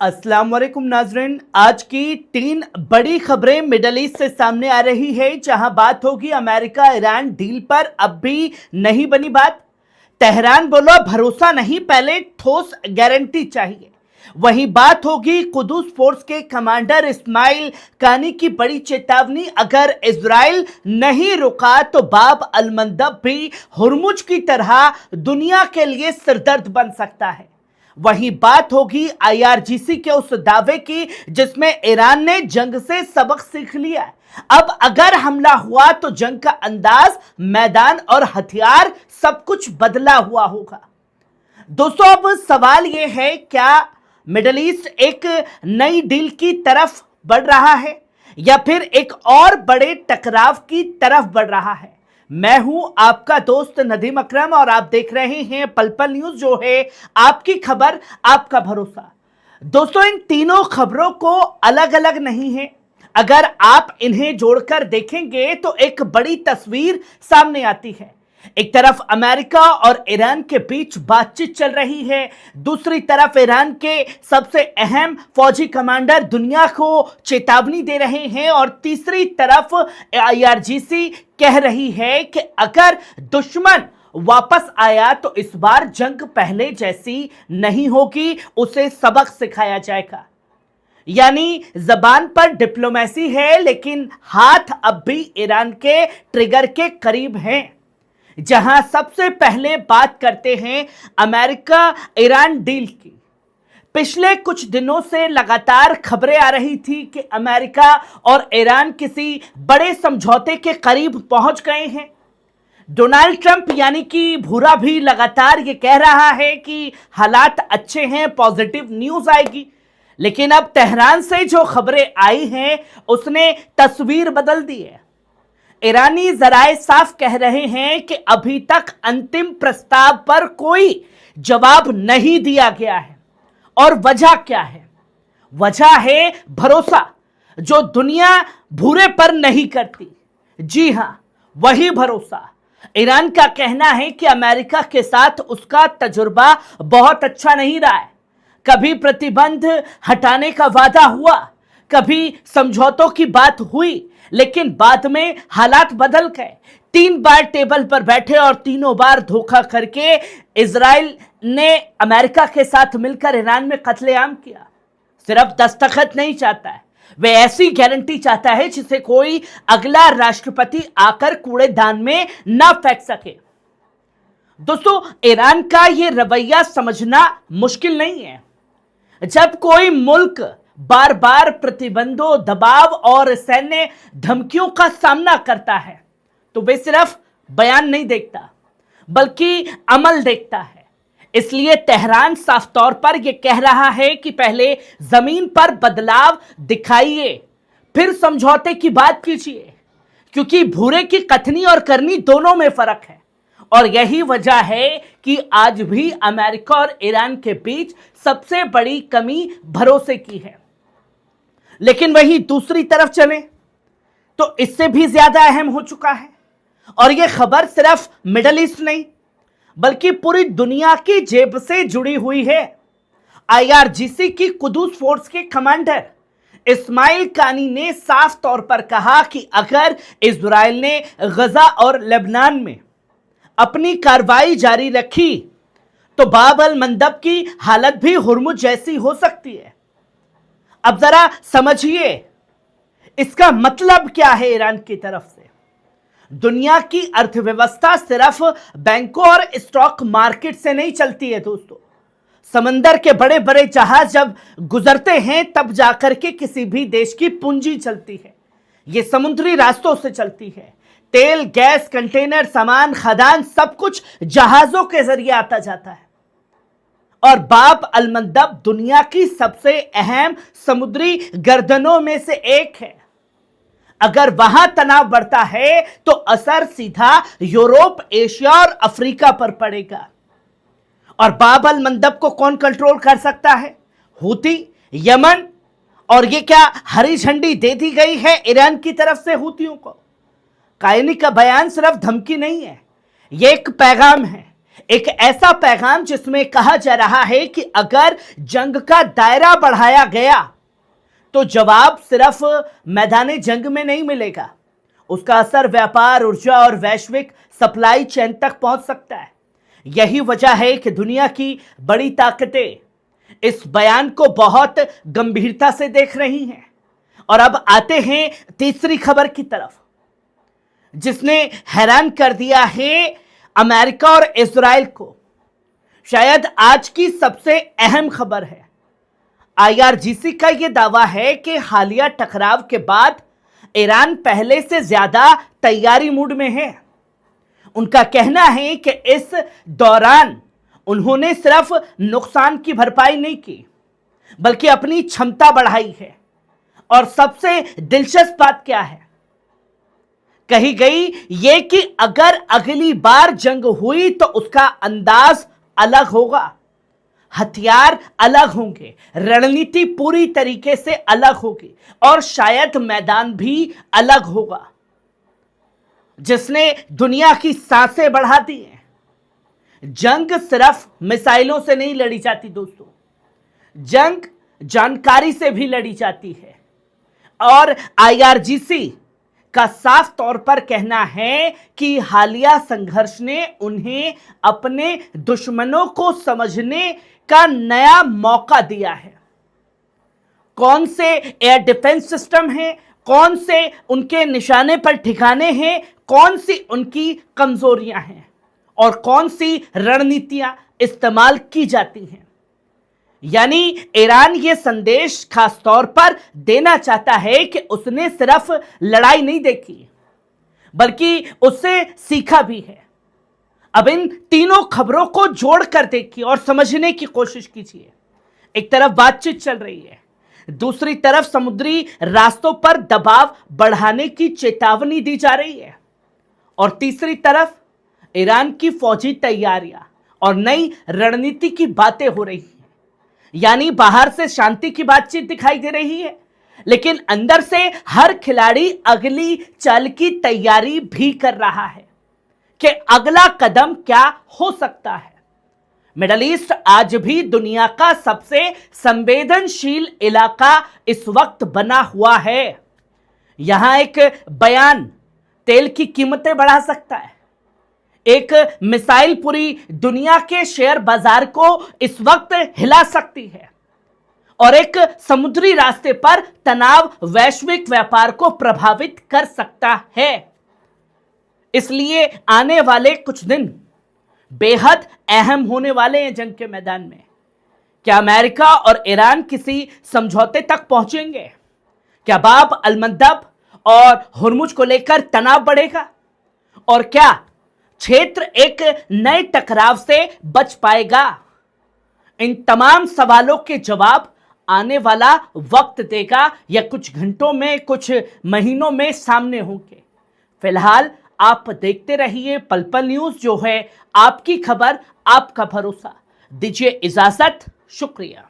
अस्सलाम वालेकुम नाजरीन। आज की 3 बड़ी खबरें मिडल ईस्ट से सामने आ रही है, जहां बात होगी अमेरिका ईरान डील पर। अब भी नहीं बनी बात। तेहरान बोलो भरोसा नहीं, पहले ठोस गारंटी चाहिए। वहीं बात होगी कुदस फोर्स के कमांडर इस्माइल कानी की बड़ी चेतावनी, अगर इजराइल नहीं रुका तो बाब अल मंदब भी हुर्मुज की तरह दुनिया के लिए सिरदर्द बन सकता है। वहीं बात होगी आईआरजीसी के उस दावे की जिसमें ईरान ने जंग से सबक सीख लिया है। अब अगर हमला हुआ तो जंग का अंदाज, मैदान और हथियार सब कुछ बदला हुआ होगा। दोस्तों, अब सवाल यह है, क्या मिडल ईस्ट एक नई डील की तरफ बढ़ रहा है या फिर एक और बड़े टकराव की तरफ बढ़ रहा है? मैं हूं आपका दोस्त नदीम अकरम और आप देख रहे हैं पल पल न्यूज, जो है आपकी खबर आपका भरोसा। दोस्तों, इन तीनों खबरों को अलग अलग नहीं है, अगर आप इन्हें जोड़कर देखेंगे तो एक बड़ी तस्वीर सामने आती है। एक तरफ अमेरिका और ईरान के बीच बातचीत चल रही है, दूसरी तरफ ईरान के सबसे अहम फौजी कमांडर दुनिया को चेतावनी दे रहे हैं और तीसरी तरफ आईआरजीसी कह रही है कि अगर दुश्मन वापस आया तो इस बार जंग पहले जैसी नहीं होगी, उसे सबक सिखाया जाएगा। यानी जबान पर डिप्लोमेसी है लेकिन हाथ अब भी ईरान के ट्रिगर के करीब हैं। जहां सबसे पहले बात करते हैं अमेरिका ईरान डील की। पिछले कुछ दिनों से लगातार खबरें आ रही थी कि अमेरिका और ईरान किसी बड़े समझौते के करीब पहुंच गए हैं। डोनाल्ड ट्रंप यानी कि भूरा भी लगातार ये कह रहा है कि हालात अच्छे हैं, पॉजिटिव न्यूज आएगी। लेकिन अब तेहरान से जो खबरें आई हैं उसने तस्वीर बदल दी है। ईरानी जराए साफ कह रहे हैं कि अभी तक अंतिम प्रस्ताव पर कोई जवाब नहीं दिया गया है। और वजह क्या है? वजह है भरोसा, जो दुनिया भूरे पर नहीं करती। जी हां, वही भरोसा। ईरान का कहना है कि अमेरिका के साथ उसका तजुर्बा बहुत अच्छा नहीं रहा है। कभी प्रतिबंध हटाने का वादा हुआ, कभी समझौतों की बात हुई, लेकिन बाद में हालात बदल गए। 3 बार टेबल पर बैठे और तीनों बार धोखा करके इजराइल ने अमेरिका के साथ मिलकर ईरान में कत्लेआम किया। सिर्फ दस्तखत नहीं चाहता है, वे ऐसी गारंटी चाहता है जिसे कोई अगला राष्ट्रपति आकर कूड़ेदान में ना फेंक सके। दोस्तों, ईरान का यह रवैया समझना मुश्किल नहीं है। जब कोई मुल्क बार बार प्रतिबंधों, दबाव और सैन्य धमकियों का सामना करता है तो वे सिर्फ बयान नहीं देखता बल्कि अमल देखता है। इसलिए तेहरान साफ तौर पर यह कह रहा है कि पहले जमीन पर बदलाव दिखाइए, फिर समझौते की बात कीजिए, क्योंकि भूरे की कथनी और करनी दोनों में फर्क है। और यही वजह है कि आज भी अमेरिका और ईरान के बीच सबसे बड़ी कमी भरोसे की है। लेकिन वहीं दूसरी तरफ चले तो इससे भी ज्यादा अहम हो चुका है। और यह खबर सिर्फ मिडल ईस्ट नहीं बल्कि पूरी दुनिया की जेब से जुड़ी हुई है। आईआरजीसी की कुदस फोर्स के कमांडर इस्माइल कानी ने साफ तौर पर कहा कि अगर इजराइल ने गजा और लेबनान में अपनी कार्रवाई जारी रखी तो बाब अल मंदब की हालत भी हुर्मुज जैसी हो सकती है। अब जरा समझिए इसका मतलब क्या है। ईरान की तरफ से दुनिया की अर्थव्यवस्था सिर्फ बैंकों और स्टॉक मार्केट से नहीं चलती है दोस्तों। समंदर के बड़े बड़े जहाज जब गुजरते हैं तब जाकर के किसी भी देश की पूंजी चलती है। यह समुद्री रास्तों से चलती है। तेल, गैस, कंटेनर, सामान, खदान, सब कुछ जहाजों के जरिए आता जाता है। और बाब अल मंदब दुनिया की सबसे अहम समुद्री गर्दनों में से एक है। अगर वहां तनाव बढ़ता है तो असर सीधा यूरोप, एशिया और अफ्रीका पर पड़ेगा। और बाब अल मंदब को कौन कंट्रोल कर सकता है? Houthi, Yemen. और ये क्या हरी झंडी दे दी गई है ईरान की तरफ से हूतियों को? कायनी का बयान सिर्फ धमकी नहीं है, यह एक पैगाम है। एक ऐसा पैगाम जिसमें कहा जा रहा है कि अगर जंग का दायरा बढ़ाया गया तो जवाब सिर्फ मैदान जंग में नहीं मिलेगा, उसका असर व्यापार, ऊर्जा और वैश्विक सप्लाई चेन तक पहुंच सकता है। यही वजह है कि दुनिया की बड़ी ताकतें इस बयान को बहुत गंभीरता से देख रही हैं। और अब आते हैं तीसरी खबर की तरफ, जिसने हैरान कर दिया है अमेरिका और इजराइल को। शायद आज की सबसे अहम खबर है। आईआरजीसी का यह दावा है कि हालिया टकराव के बाद ईरान पहले से ज्यादा तैयारी मूड में है। उनका कहना है कि इस दौरान उन्होंने सिर्फ नुकसान की भरपाई नहीं की, बल्कि अपनी क्षमता बढ़ाई है। और सबसे दिलचस्प बात क्या है, कही गई यह कि अगर अगली बार जंग हुई तो उसका अंदाज अलग होगा, हथियार अलग होंगे, रणनीति पूरी तरीके से अलग होगी और शायद मैदान भी अलग होगा, जिसने दुनिया की सांसें बढ़ा दी हैं। जंग सिर्फ मिसाइलों से नहीं लड़ी जाती दोस्तों, जंग जानकारी से भी लड़ी जाती है। और आईआरजीसी का साफ तौर पर कहना है कि हालिया संघर्ष ने उन्हें अपने दुश्मनों को समझने का नया मौका दिया है। कौन से एयर डिफेंस सिस्टम हैं, कौन से उनके निशाने पर ठिकाने हैं, कौन सी उनकी कमजोरियां हैं और कौन सी रणनीतियां इस्तेमाल की जाती हैं। यानी ईरान ये संदेश खास तौर पर देना चाहता है कि उसने सिर्फ लड़ाई नहीं देखी, बल्कि उससे सीखा भी है। अब इन तीनों खबरों को जोड़कर देखिए और समझने की कोशिश कीजिए। एक तरफ बातचीत चल रही है, दूसरी तरफ समुद्री रास्तों पर दबाव बढ़ाने की चेतावनी दी जा रही है, और तीसरी तरफ ईरान की फौजी तैयारियां और नई रणनीति की बातें हो रही हैं। यानी बाहर से शांति की बातचीत दिखाई दे रही है, लेकिन अंदर से हर खिलाड़ी अगली चाल की तैयारी भी कर रहा है कि अगला कदम क्या हो सकता है। मिडल ईस्ट आज भी दुनिया का सबसे संवेदनशील इलाका इस वक्त बना हुआ है। यहां एक बयान तेल की कीमतें बढ़ा सकता है, एक मिसाइल पूरी दुनिया के शेयर बाजार को इस वक्त हिला सकती है, और एक समुद्री रास्ते पर तनाव वैश्विक व्यापार को प्रभावित कर सकता है। इसलिए आने वाले कुछ दिन बेहद अहम होने वाले हैं जंग के मैदान में। क्या अमेरिका और ईरान किसी समझौते तक पहुंचेंगे? क्या बाब अल-मंदब और हुर्मुज को लेकर तनाव बढ़ेगा? और क्या क्षेत्र एक नए टकराव से बच पाएगा? इन तमाम सवालों के जवाब आने वाला वक्त देगा, या कुछ घंटों में, कुछ महीनों में सामने होंगे। फिलहाल आप देखते रहिए पल पल न्यूज, जो है आपकी खबर, आपका भरोसा। दीजिए इजाजत, शुक्रिया।